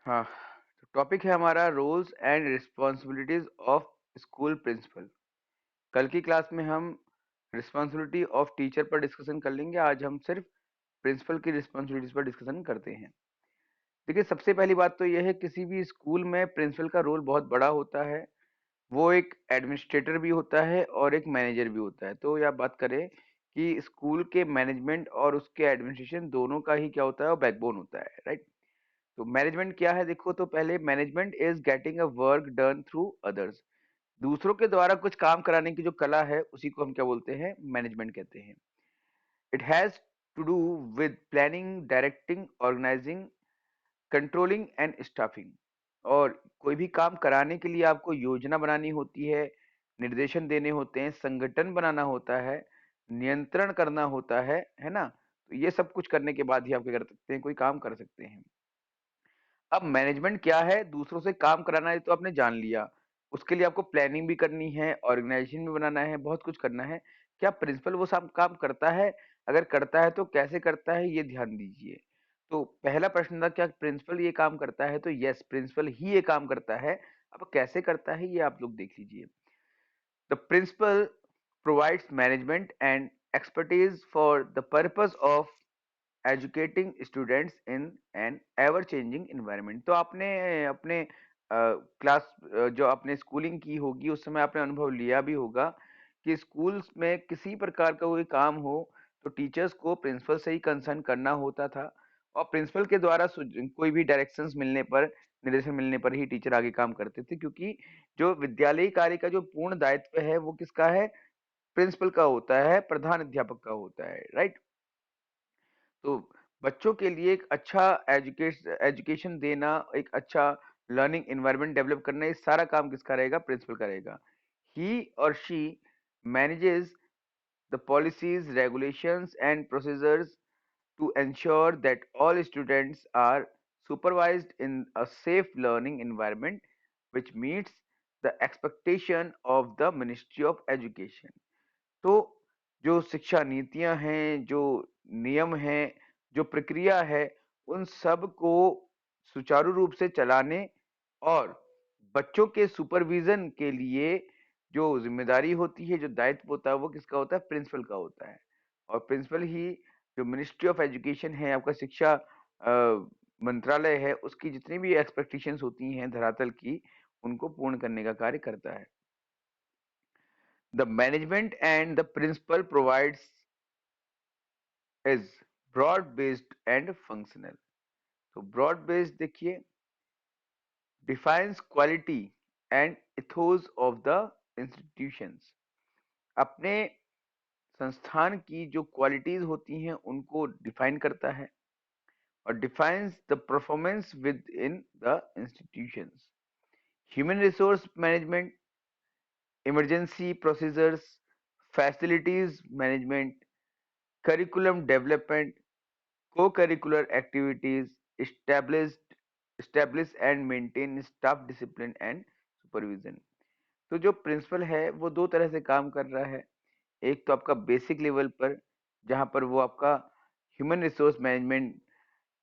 हाँ, तो टॉपिक है हमारा roles and responsibilities of school principal. कल की क्लास में हम रिस्पॉन्सिबिलिटी ऑफ टीचर पर डिस्कशन कर लेंगे। आज हम सिर्फ प्रिंसिपल की रिस्पॉन्सिबिलिटीज पर डिस्कशन करते हैं। देखिए, सबसे पहली बात तो यह है, किसी भी स्कूल में प्रिंसिपल का रोल बहुत बड़ा होता है। वो एक एडमिनिस्ट्रेटर भी होता है और एक मैनेजर भी होता है। तो यह बात करें कि स्कूल के मैनेजमेंट और उसके एडमिनिस्ट्रेशन दोनों का ही क्या होता है, वो बैकबोन होता है, राइट। तो मैनेजमेंट क्या है, देखो तो पहले management is getting a work done through others. दूसरों के द्वारा कुछ काम कराने की जो कला है, उसी को हम क्या बोलते हैं, मैनेजमेंट कहते हैं। It has to do with planning, directing, organising, controlling and staffing. और कोई भी काम कराने के लिए आपको योजना बनानी होती है, निर्देशन देने होते हैं, संगठन बनाना होता है, नियंत्रण करना होता है ना। तो ये सब कुछ करने के बाद ही आप क्या कर सकते हैं, कोई काम कर सकते हैं। अब मैनेजमेंट क्या है, दूसरों से काम कराना है, तो आपने जान लिया। उसके लिए आपको प्लानिंग भी करनी है, ऑर्गेनाइजेशन भी बनाना है, बहुत कुछ करना है। क्या प्रिंसिपल वो सब काम करता है? अगर करता है तो कैसे करता है, ये ध्यान दीजिए। तो पहला प्रश्न था, क्या प्रिंसिपल ये काम करता है? तो यस, प्रिंसिपल ही ये काम करता है। अब कैसे करता है, ये आप लोग देख लीजिए। The principal provides management and expertise for the purpose of educating students in an ever changing environment. तो आपने अपने क्लास जो आपने स्कूलिंग की होगी, उस समय आपने अनुभव लिया भी होगा कि स्कूल्स में किसी प्रकार का कोई काम हो तो टीचर्स को प्रिंसिपल से ही कंसर्न करना होता था। और प्रिंसिपल के द्वारा कोई भी डायरेक्शंस मिलने पर, निर्देशन मिलने पर ही टीचर आगे काम करते थे, क्योंकि जो विद्यालयी कार्य का जो पूर्ण दायित्व है, वो किसका है? प्रिंसिपल का होता है, प्रधान अध्यापक का होता है, राइट। तो बच्चों के लिए एक अच्छा एजुकेशन देना, एक अच्छा लर्निंग एनवायरनमेंट डेवलप करना, ये सारा काम किसका रहेगा? प्रिंसिपल करेगा। ही और she manages the policies, regulations and procedures to ensure that all students are supervised in a safe learning environment which meets the expectation of the Ministry of Education। तो जो शिक्षा नीतियां हैं, जो नियम हैं, जो प्रक्रिया है, उन सब को सुचारू रूप से चलाने और बच्चों के सुपरविजन के लिए जो जिम्मेदारी होती है, जो दायित्व होता है, वो किसका होता है? प्रिंसिपल का होता है। और प्रिंसिपल ही जो मिनिस्ट्री ऑफ एजुकेशन है, आपका शिक्षा मंत्रालय है, उसकी जितनी भी एक्सपेक्टेशंस होती हैं धरातल की, उनको पूर्ण करने का कार्य करता है। The management and the principal provides is broad based and functional। तो broad based देखिए, defines quality and ethos of the institutions। अपने संस्थान की जो क्वालिटीज होती हैं, उनको डिफाइन करता है। और defines the performance with in the institutions. Human resource management, emergency procedures, facilities management, curriculum development, co-curricular activities, establish and maintain staff discipline and supervision। तो जो प्रिंसिपल है, वो दो तरह से काम कर रहा है। एक तो आपका बेसिक लेवल पर, जहां पर वो आपका human resource management,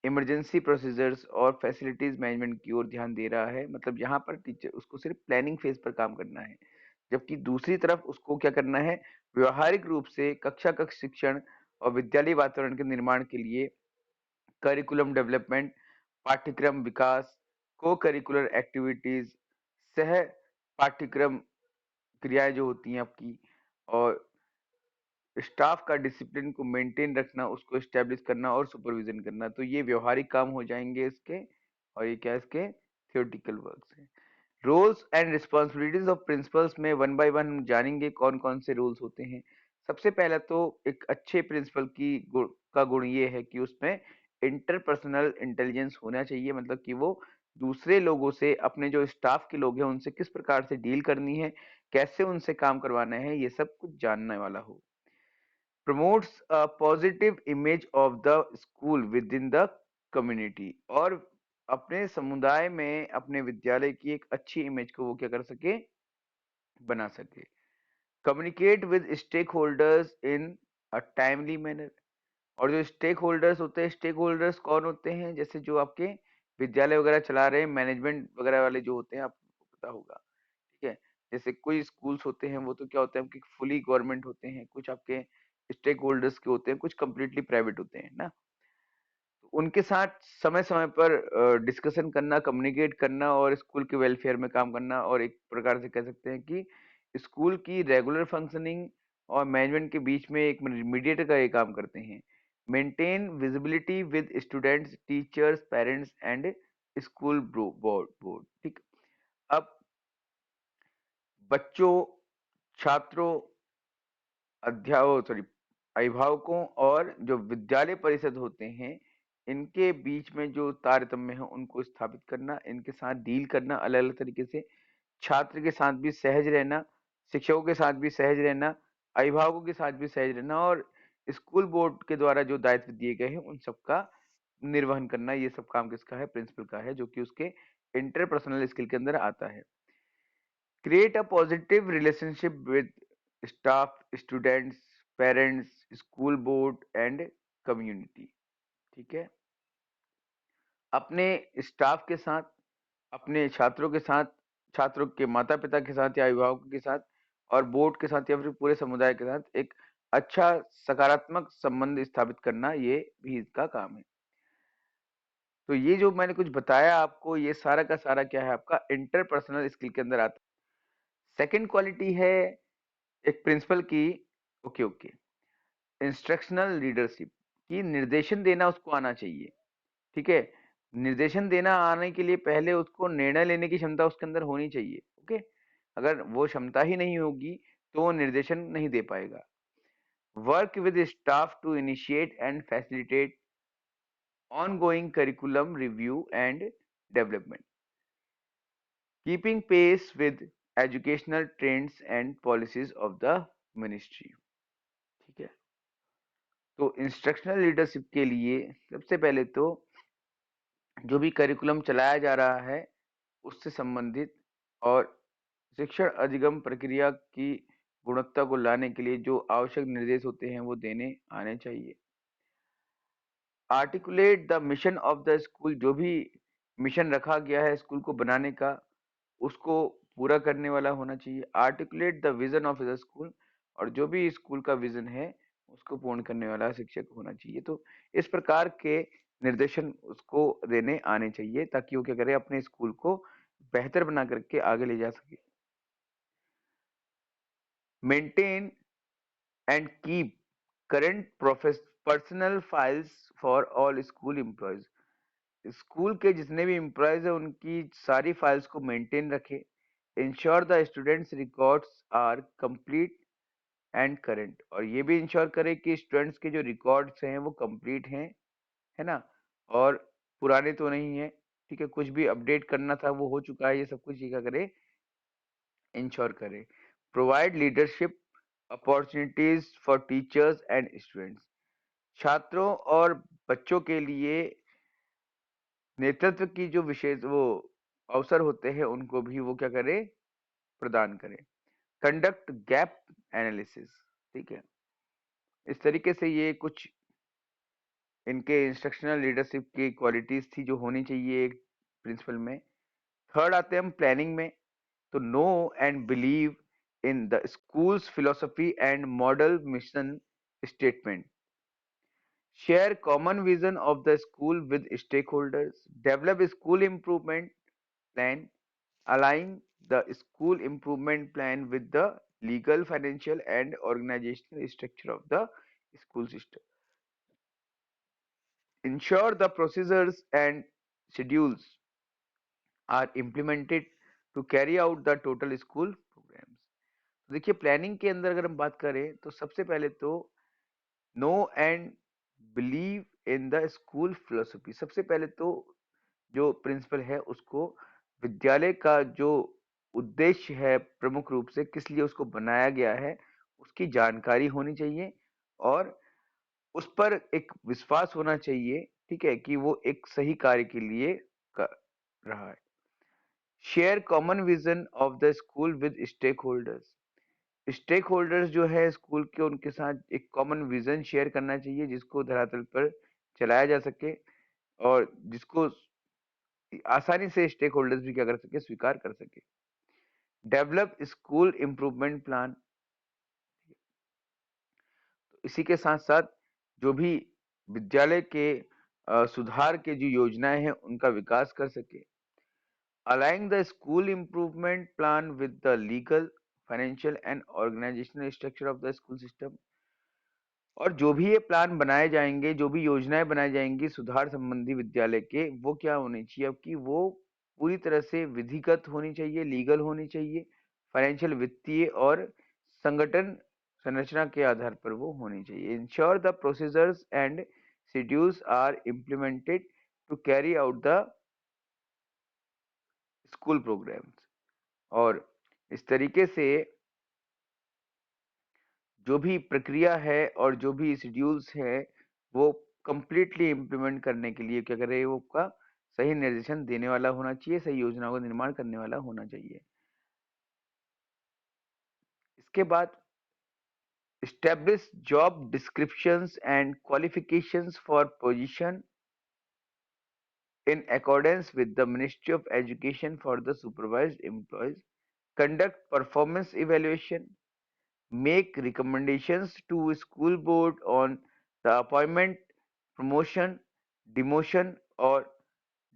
emergency procedures और फैसिलिटीज मैनेजमेंट की ओर ध्यान दे रहा है। मतलब यहाँ पर टीचर उसको सिर्फ प्लानिंग फेज पर काम करना है, जबकि दूसरी तरफ उसको क्या करना है? व्यवहारिक रूप से कक्षा कक्ष शिक्षण और विद्यालय वातावरण के निर्माण के लिए करिकुलम डेवलपमेंट, पाठ्यक्रम विकास, को करिकुलर एक्टिविटीज, सह पाठ्यक्रम क्रियाएं जो होती हैं आपकी, और स्टाफ का डिसिप्लिन को मेंटेन रखना, उसको एस्टेब्लिश करना और सुपरविजन करना। तो ये व्यवहारिक काम हो जाएंगे इसके, और ये क्या इसके? थियोरेटिकल वर्क्स हैं। Roles and responsibilities of principals में वन बाय वन हम जानेंगे कौन कौन से रोल्स होते हैं। सबसे पहला तो एक अच्छे प्रिंसिपल का गुण ये है कि उसमें इंटरपर्सनल इंटेलिजेंस होना चाहिए। मतलब कि वो दूसरे लोगों से, अपने जो स्टाफ के लोग हैं, उनसे किस प्रकार से डील करनी है, कैसे उनसे काम करवाना है, ये सब कुछ जानने वाला हो। Promotes a positive image of the school with in the community. और अपने समुदाय में, अपने विद्यालय की एक अच्छी इमेज को वो क्या कर सके? बना सके। Communicate with stakeholders in a timely manner. और जो स्टेक होल्डर्स होते हैं, स्टेक होल्डर्स कौन होते हैं? जैसे जो आपके विद्यालय वगैरह चला रहे हैं, मैनेजमेंट वगैरह वाले जो होते हैं, आपको पता होगा, ठीक है? जैसे कोई स्कूल्स होते हैं, वो तो क्या होता है कि फुली गवर्नमेंट होते हैं, कुछ आपके स्टेक होल्डर्स के होते हैं, कुछ कंप्लीटली प्राइवेट होते हैं ना। तो उनके साथ समय-समय पर डिस्कशन करना, कम्युनिकेट करना और स्कूल के वेलफेयर में काम करना, और एक प्रकार से कह सकते हैं कि स्कूल की रेगुलर फंक्शनिंग और मैनेजमेंट के बीच में एक मीडिएटर का ये काम करते हैं। Maintain visibility with students, teachers, parents and school board, ठीक। अब बच्चों, छात्रों, सॉरी, अभिभावकों और जो विद्यालय परिषद होते हैं, इनके बीच में जो तारतम्य है उनको स्थापित करना, इनके साथ डील करना अलग-अलग तरीके से, छात्र के साथ भी सहज रहना, शिक्षकों के साथ भी सहज रहना, अभिभावकों के साथ भी सहज रहना, और स्कूल बोर्ड के द्वारा जो दायित्व दिए गए हैं उन सबका निर्वहन करना। ये सब काम किसका है? प्रिंसिपल का है, जो कि उसके इंटरपर्सनल स्किल के अंदर आता है। Create a positive relationship with staff, students, parents, school board and community, ठीक है? अपने स्टाफ के साथ, अपने छात्रों के साथ, छात्रों के माता-पिता के साथ या अभिभावकों के साथ और बोर्ड के साथ या फिर पूरे समुदाय के साथ एक अच्छा सकारात्मक संबंध स्थापित करना, ये भी इसका काम है। तो ये जो मैंने कुछ बताया आपको, ये सारा का सारा क्या है? आपका इंटरपर्सनल स्किल के अंदर आता है। सेकंड क्वालिटी है एक प्रिंसिपल की, ओके ओके, इंस्ट्रक्शनल लीडरशिप, की निर्देशन देना उसको आना चाहिए, ठीक है? निर्देशन देना आने के लिए पहले उसको निर्णय लेने की क्षमता उसके अंदर होनी चाहिए, ओके? अगर वो क्षमता ही नहीं होगी तो वो निर्देशन नहीं दे पाएगा। Work with staff to initiate and facilitate ongoing curriculum review and development, keeping pace with educational trends and policies of the ministry, ठीक है? तो इंस्ट्रक्शनल लीडरशिप के लिए सबसे पहले तो जो भी करिकुलम चलाया जा रहा है उससे संबंधित और शिक्षण अधिगम प्रक्रिया की गुणवत्ता को लाने के लिए जो आवश्यक निर्देश होते हैं वो देने आने चाहिए। Articulate the mission of the school, जो भी मिशन रखा गया है स्कूल को बनाने का, उसको पूरा करने वाला होना चाहिए। Articulate the vision of the school, और जो भी स्कूल का विजन है उसको पूर्ण करने वाला शिक्षक होना चाहिए। तो इस प्रकार के निर्देशन उसको देने आने चाहिए ताकि वो क्या करे, अपने स्कूल को बेहतर बना करके आगे ले जा सके। Maintain and keep current personal files for all school employees, school के जितने भी एम्प्लॉयज है उनकी सारी फाइल्स को मेंटेन रखे। Ensure the students records are complete and current, और ये भी इंश्योर करे कि स्टूडेंट्स के जो रिकॉर्ड्स हैं वो कंप्लीट हैं, है ना, और पुराने तो नहीं है, ठीक है? कुछ भी अपडेट करना था वो हो चुका है, ये सब कुछ ये क्या करे, इंश्योर करे। Provide leadership opportunities for teachers and students, छात्रों और बच्चों के लिए नेतृत्व की जो विशेष वो अवसर होते हैं उनको भी वो क्या करे, प्रदान करे। कंडक्ट गैप एनालिसिस, ठीक है? इस तरीके से ये कुछ इनके इंस्ट्रक्शनल लीडरशिप की क्वालिटीज थी जो होनी चाहिए एक प्रिंसिपल में। थर्ड आते हैं हम प्लानिंग में। तो know and believe in the school's philosophy and model mission statement, share common vision of the school with stakeholders, develop school improvement plan, align the school improvement plan with the legal, financial and organizational structure of the school system. Ensure the procedures and schedules are implemented to carry out the total school programs. देखिए planning के अंदर अगर हम बात करें तो सबसे पहले तो know and believe in the school philosophy, सबसे पहले तो जो प्रिंसिपल है उसको विद्यालय का जो उद्देश्य है प्रमुख रूप से किस लिए उसको बनाया गया है उसकी जानकारी होनी चाहिए, और उस पर एक विश्वास होना चाहिए, ठीक है, कि वो एक सही कार्य के लिए कर रहा है। Share common vision of the school with stakeholders, stakeholders जो है स्कूल के उनके साथ एक कॉमन विजन शेयर करना चाहिए जिसको धरातल पर चलाया जा सके और जिसको आसानी से स्टेक होल्डर्स भी क्या कर सके, स्वीकार कर सके। डेवलप स्कूल इम्प्रूवमेंट प्लान, इसी के साथ साथ जो भी विद्यालय के सुधार के जो योजनाएं हैं उनका विकास कर सके। Aligning the school improvement plan with the legal, financial and organisational structure of the school system. और जो भी ये प्लान बनाए जाएंगे, जो भी योजनाएं बनाई जाएंगी सुधार संबंधी विद्यालय के, वो क्या होनी चाहिए, अब कि वो पूरी तरह से विधिगत होनी चाहिए, लीगल होनी चाहिए, फाइनेंशियल, वित्तीय और संगठन संरचना के आधार पर वो होनी चाहिए। Ensure the procedures and schedules are implemented to carry out the school programmes. और इस तरीके से जो भी प्रक्रिया है और जो भी शेड्यूल्स है वो कंप्लीटली इम्प्लीमेंट करने के लिए क्या करे, वो का सही निर्देशन देने वाला होना चाहिए, सही योजनाओं का निर्माण करने वाला होना चाहिए। इसके बाद establish job descriptions and qualifications for position in accordance with the Ministry of Education for the supervised employees, conduct performance evaluation, make recommendations to school board on the appointment, promotion, demotion or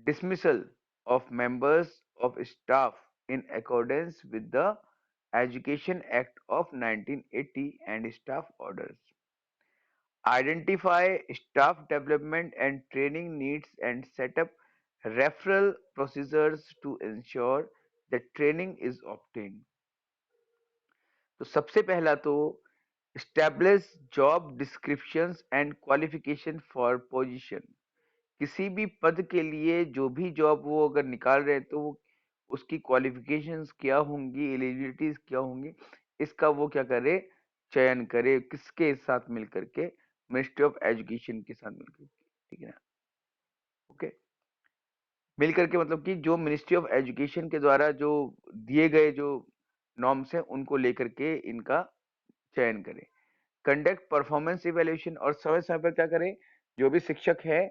dismissal of members of staff in accordance with the Education Act of 1980 and staff orders. Identify staff development and training needs and set up referral procedures to ensure that training is obtained. तो सबसे पहला तो establish job descriptions and qualification for position। किसी भी पद के लिए जो भी जॉब वो अगर निकाल रहे हैं तो वो उसकी क्वालिफिकेशंस क्या होंगी, एलिजिबिलिटीज क्या होंगी, इसका वो क्या करे, चयन करे, किसके साथ मिल करके, मिनिस्ट्री ऑफ एजुकेशन के साथ मिल करके, ठीक है ना। ओके, मिल करके मतलब कि जो मिनिस्ट्री ऑफ एजुकेशन के द्वारा जो दिए गए जो नॉर्म्स हैं उनको लेकर के इनका चयन करें। कंडक्ट परफॉर्मेंस इवेल्यूशन, और समय समय पर क्या करें, जो भी शिक्षक है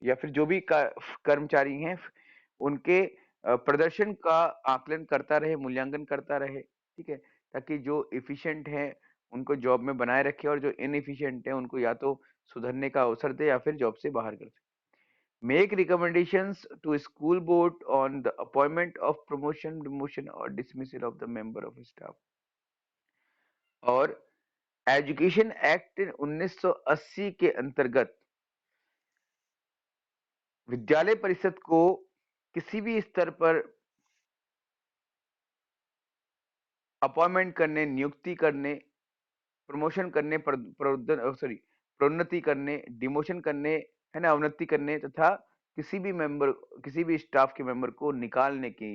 या फिर जो भी कर्मचारी हैं उनके प्रदर्शन का आकलन करता रहे, मूल्यांकन करता रहे, ठीक है, ताकि जो एफिशिएंट हैं उनको जॉब में बनाए रखे और जो इनएफिशिएंट हैं उनको या तो सुधरने का अवसर दे या फिर जॉब से बाहर कर सके। Make recommendations to school board on the appointment of promotion, demotion और dismissal of the member of staff. और एजुकेशन एक्ट 1980 के अंतर्गत विद्यालय परिषद को किसी भी स्तर पर अपॉइंटमेंट करने, नियुक्ति करने, प्रमोशन करने, प्रोन्नति करने, डिमोशन करने, है ना, अवनति करने, तथा किसी भी मेंबर, किसी भी स्टाफ के मेंबर को निकालने की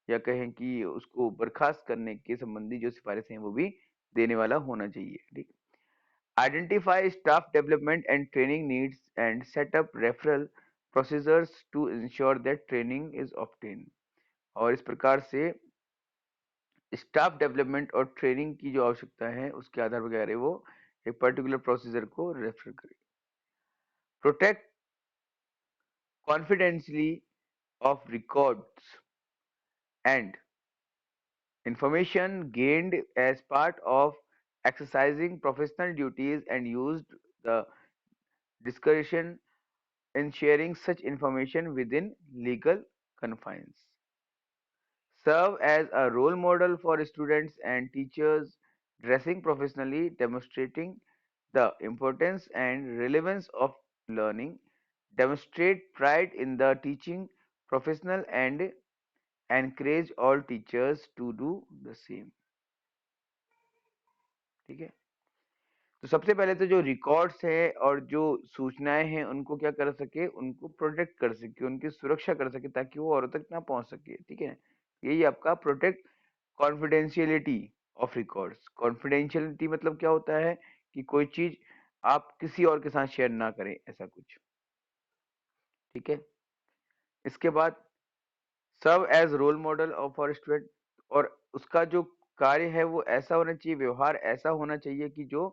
या कहें कि उसको बर्खास्त करने के संबंधी जो सिफारिशें हैं वो भी देने वाला होना चाहिए, ठीक। Identify staff development and training needs and set up referral procedures to ensure that training is obtain. और इस प्रकार से स्टाफ डेवलपमेंट और ट्रेनिंग की जो आवश्यकता है उसके आधार पर क्या करे, वो एक पर्टिकुलर प्रोसीजर को रेफर करे। Protect confidentiality of records and information gained as part of exercising professional duties and used the discretion in sharing such information within legal confines. Serve as a role model for students and teachers, dressing professionally, demonstrating the importance and relevance of learning. Demonstrate pride in the teaching professional and encourage all teachers to do the same। ठीक है, तो सबसे पहले तो जो records है और जो सूचनाएं हैं उनको क्या कर सके, उनको प्रोटेक्ट कर सके, उनकी सुरक्षा कर सके ताकि वो औरों तक ना पहुंच सके, ठीक है। यही आपका protect confidentiality of records. Confidentiality मतलब क्या होता है कि कोई चीज आप किसी और के साथ शेयर ना करें, ऐसा कुछ, ठीक है। इसके बाद serve as role model of for student, और उसका जो कार्य है वो ऐसा होना चाहिए, व्यवहार ऐसा होना चाहिए कि जो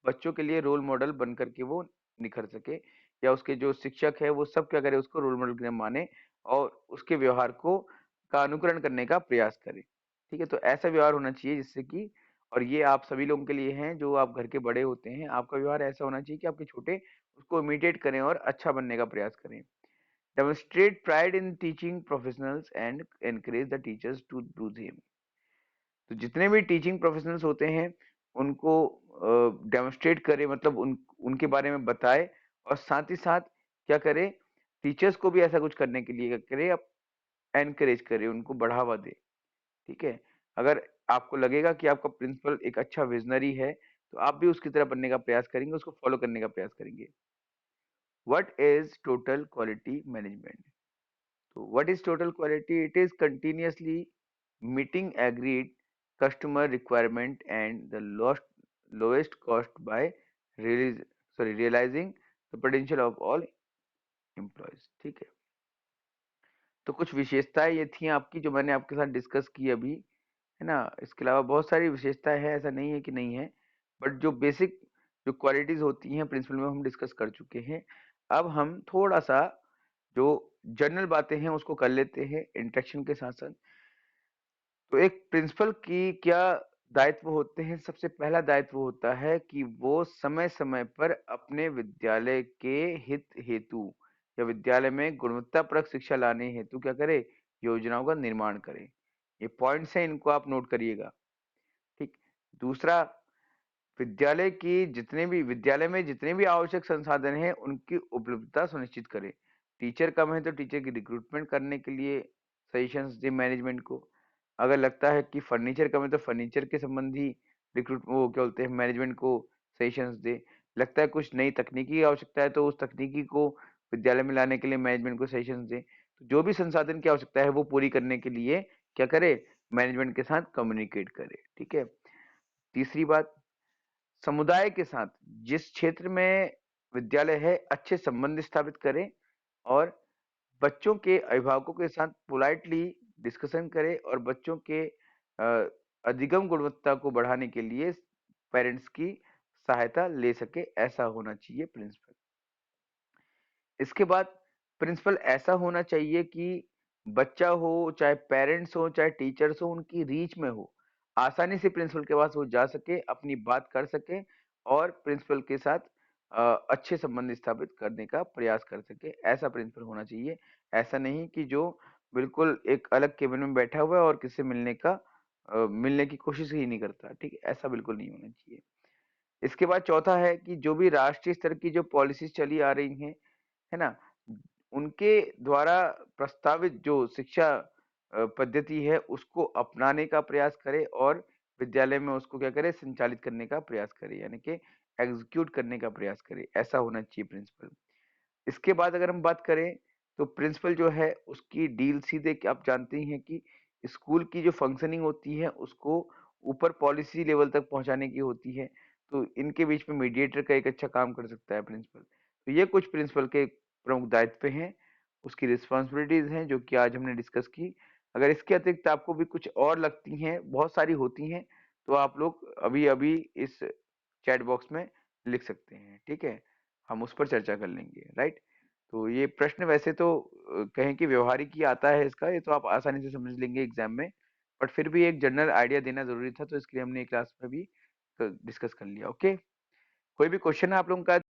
बच्चों के लिए रोल मॉडल बन करके वो निखर सके, या उसके जो शिक्षक है वो सब क्या करे, उसको रोल मॉडल के माने और उसके व्यवहार को का अनुकरण करने का प्रयास करें। ठीक है? तो ऐसा व्यवहार होना चाहिए जिससे कि और ये आप सभी लोगों के लिए हैं जो आप घर के बड़े होते हैं, आपका व्यवहार ऐसा होना चाहिए कि आपके छोटे उसको इमिटेट करें और अच्छा बनने का प्रयास करें। Demonstrate pride in teaching professionals and encourage the teachers to do same. तो जितने भी टीचिंग प्रोफेशनल्स होते हैं, उनको डेमोन्स्ट्रेट करें मतलब उनके बारे में बताएँ और साथ ही साथ क्या करें, टीचर्स को भी ऐसा कुछ करने के लिए करें, आप एनकरेज करें, उनको बढ़ावा दें, ठीक है? अगर आपको लगेगा कि आपका प्रिंसिपल एक अच्छा विज़नरी है, तो आप भी उसकी तरह बनने का प्रयास करेंगे, उसको फॉलो करने का प्रयास करेंगे। What is total quality management? So what is total quality? It is continuously meeting agreed customer requirement and the lowest cost by realizing the potential of all employees. ठीक है, तो कुछ विशेषताएं ये थी आपकी जो मैंने आपके साथ डिस्कस की अभी, है ना? इसके अलावा बहुत सारी विशेषताएं हैं, ऐसा नहीं है कि नहीं है, बट जो बेसिक जो क्वालिटीज होती हैं प्रिंसिपल में हम डिस्कस कर चुके हैं। अब हम थोड़ा सा जो जनरल बातें हैं उसको कर लेते हैं इंट्रैक्शन के साथ साथ। तो एक प्रिंसिपल की क्या दायित्व होते हैं? सबसे पहला दायित्व होता है कि वो समय-समय पर अपने विद्यालय के हित हेतु या विद्यालय में गुणवत्तापरक शिक्षा लाने हेतु क्या करे? योजनाओं का निर्माण करें। ये पॉइंट्स हैं, इनको आप नोट करिएगा, ठीक? दूसरा, विद्यालय में जितने भी आवश्यक संसाधन हैं, उनकी उपलब्धता सुनिश्चित करें। टीचर कम है तो टीचर की रिक्रूटमेंट करने के लिए सजेशंस दें मैनेजमेंट को। अगर लगता है कि फर्नीचर कम है तो फर्नीचर के संबंधी रिक्रूट वो क्या बोलते हैं मैनेजमेंट को सजेशंस दें। लगता है कुछ नई तकनीकी की आवश्यकता है तो उस तकनीकी को विद्यालय में लाने के लिए मैनेजमेंट को सजेशंस दें। तो जो भी संसाधन की आवश्यकता है वो पूरी करने के लिए क्या करे? मैनेजमेंट के साथ कम्युनिकेट करे, ठीक है? तीसरी बात, समुदाय के साथ जिस क्षेत्र में विद्यालय है अच्छे संबंध स्थापित करें और बच्चों के अभिभावकों के साथ पोलाइटली डिस्कशन करें और बच्चों के अधिगम गुणवत्ता को बढ़ाने के लिए पेरेंट्स की सहायता ले सके, ऐसा होना चाहिए प्रिंसिपल। इसके बाद प्रिंसिपल ऐसा होना चाहिए कि बच्चा हो चाहे पेरेंट्स हो चाहे टीचर्स हो उनकी रीच में हो, आसानी से प्रिंसिपल के पास वो जा सके, अपनी बात कर सके और प्रिंसिपल के साथ अच्छे संबंध स्थापित करने का प्रयास कर सके, ऐसा प्रिंसिपल होना चाहिए। ऐसा नहीं कि जो बिल्कुल एक अलग केबिन में बैठा हुआ है और किससे मिलने की कोशिश ही नहीं करता, ठीक है? ऐसा बिल्कुल नहीं होना चाहिए। इसके बाद चौथा है कि जो भी राष्ट्रीय स्तर की जो पॉलिसीज चली आ रही हैं, है ना? उनके द्वारा प्रस्तावित जो शिक्षा पद्धति है उसको अपनाने का प्रयास करें और विद्यालय में उसको क्या करें? संचालित करने का प्रयास करें, यानी कि एग्ज़ीक्यूट करने का प्रयास करें, ऐसा होना चाहिए प्रिंसिपल। इसके बाद अगर हम बात करें तो प्रिंसिपल जो है उसकी डील सीधे कि आप जानते ही हैं कि स्कूल की जो फंक्शनिंग होती है उसको ऊपर पॉलिसी लेवल तक पहुंचाने की होती है, तो इनके बीच में मीडिएटर का एक अच्छा काम कर सकता है प्रिंसिपल। तो ये कुछ प्रिंसिपल के प्रमुख दायित्व हैं, उसकी रिस्पॉन्सिबिलिटीज हैं जो कि आज हमने डिस्कस की। अगर इसके अतिरिक्त आपको भी कुछ और लगती हैं, बहुत सारी होती हैं, तो आप लोग अभी अभी इस चैट बॉक्स में लिख सकते हैं, ठीक है? हम उस पर चर्चा कर लेंगे, राइट? तो ये प्रश्न वैसे तो कहें कि व्यवहारिक ही आता है इसका, ये तो आप आसानी से समझ लेंगे एग्जाम में, बट फिर भी एक जनरल आइडिया देना ज़रूरी था, तो इसके लिए हमने क्लास में भी डिस्कस कर लिया, ओके? कोई भी क्वेश्चन है आप लोगों का?